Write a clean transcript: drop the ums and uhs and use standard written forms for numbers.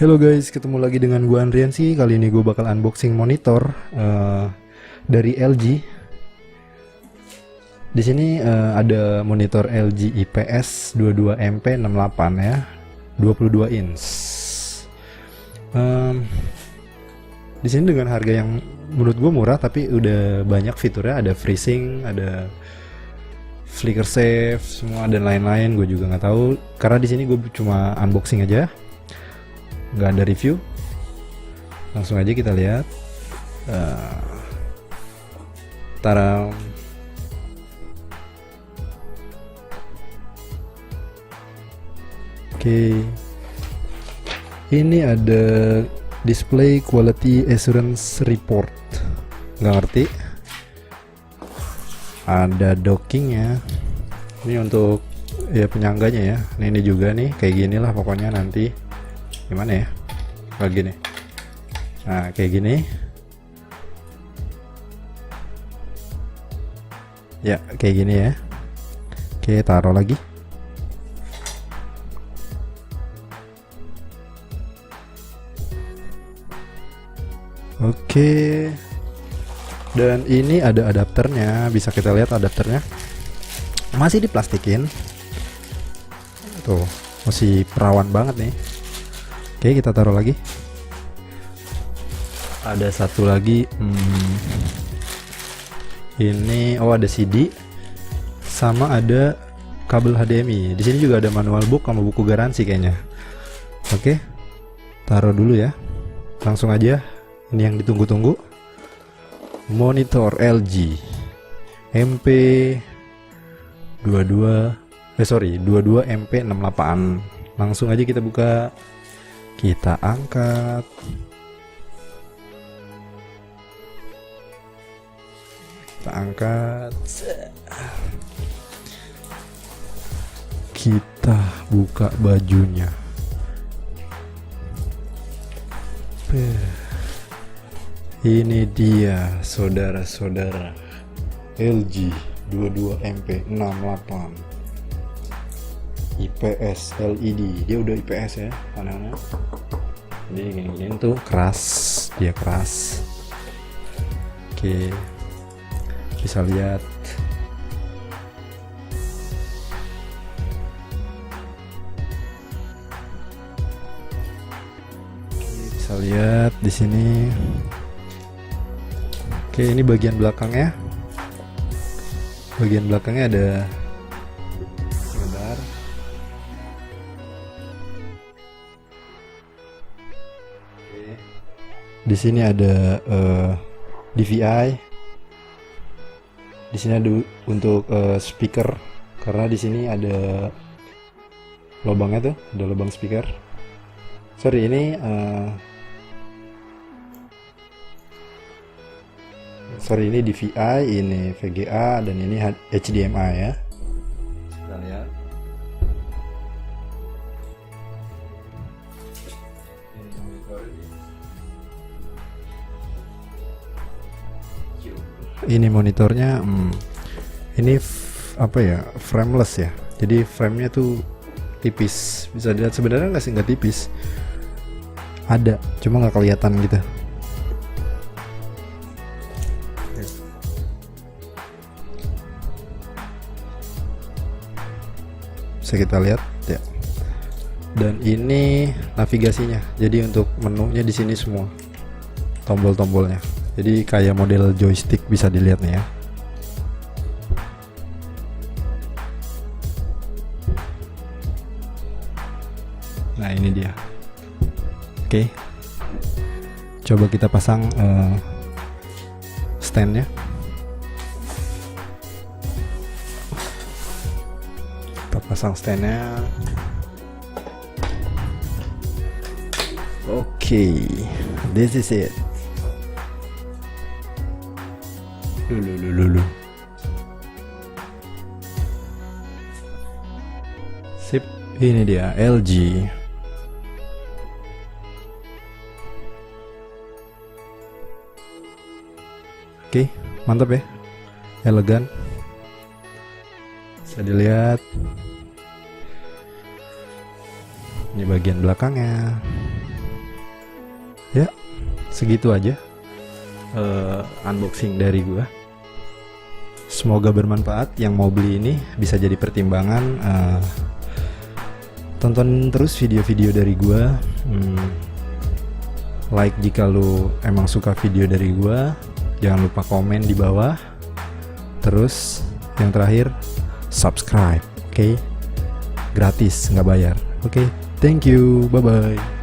Halo guys, ketemu lagi dengan gua Andrian sih. Kali ini gue bakal unboxing monitor dari LG. Di sini ada monitor LG IPS 22MP68 ya, 22 inch. Di sini dengan harga yang menurut gue murah, tapi udah banyak fiturnya. Ada FreeSync, ada flicker save, semua dan lain-lain. Gue juga nggak tahu karena di sini gue cuma unboxing aja, nggak ada review. Langsung aja kita lihat. Taram. Oke, ini ada display quality assurance report, nggak ngerti. Ada dockingnya, ini untuk ya penyangganya ya. Ini juga nih kayak gini lah pokoknya. Nanti gimana ya, kayak gini. Nah kayak gini ya, kayak gini ya. Oke, taruh lagi. Oke, dan ini ada adapternya, bisa kita lihat adapternya masih diplastikin tuh, masih perawan banget nih. Oke, kita taruh lagi. Ada satu lagi, ini ada CD sama ada kabel HDMI. Di sini juga ada manual book sama buku garansi kayaknya. Oke, taruh dulu ya. Langsung aja. Ini yang ditunggu-tunggu, monitor LG MP22 MP68. Langsung aja kita buka, kita angkat. Kita buka bajunya. Ini dia saudara-saudara, LG 22MP68 IPS LED. Dia udah IPS ya panelnya. Jadi gini-gini tuh keras, dia keras. Oke, bisa lihat. Bisa lihat di sini. Oke, ini bagian belakangnya. Bagian belakangnya ada, sebentar. Oke. Di sini ada DVI. Di sini ada untuk speaker, karena di sini ada lubangnya tuh, ada lubang speaker. Sorry, ini ini DVI, ini VGA, dan ini HDMI ya. Kita lihat. Ini monitornya, ini apa ya, frameless ya. Jadi framenya tuh tipis. Bisa dilihat, sebenarnya nggak tipis. Ada, cuma nggak kelihatan gitu. Bisa kita lihat ya. Dan ini navigasinya. Jadi untuk menunya di sini semua, tombol-tombolnya. Jadi kayak model joystick, bisa dilihat nih ya. Nah ini dia. Oke, coba kita pasang standnya. Kita pasang standnya. Oke, this is it. Lulu. Sip, ini dia LG. Oke, mantap ya, elegan. Bisa dilihat. Ini bagian belakangnya. Ya, segitu aja unboxing dari gua. Semoga bermanfaat. Yang mau beli ini bisa jadi pertimbangan. Tonton terus video-video dari gua. Like jika lu emang suka video dari gua. Jangan lupa komen di bawah. Terus yang terakhir, subscribe, oke? Gratis, nggak bayar. Oke, thank you, bye bye.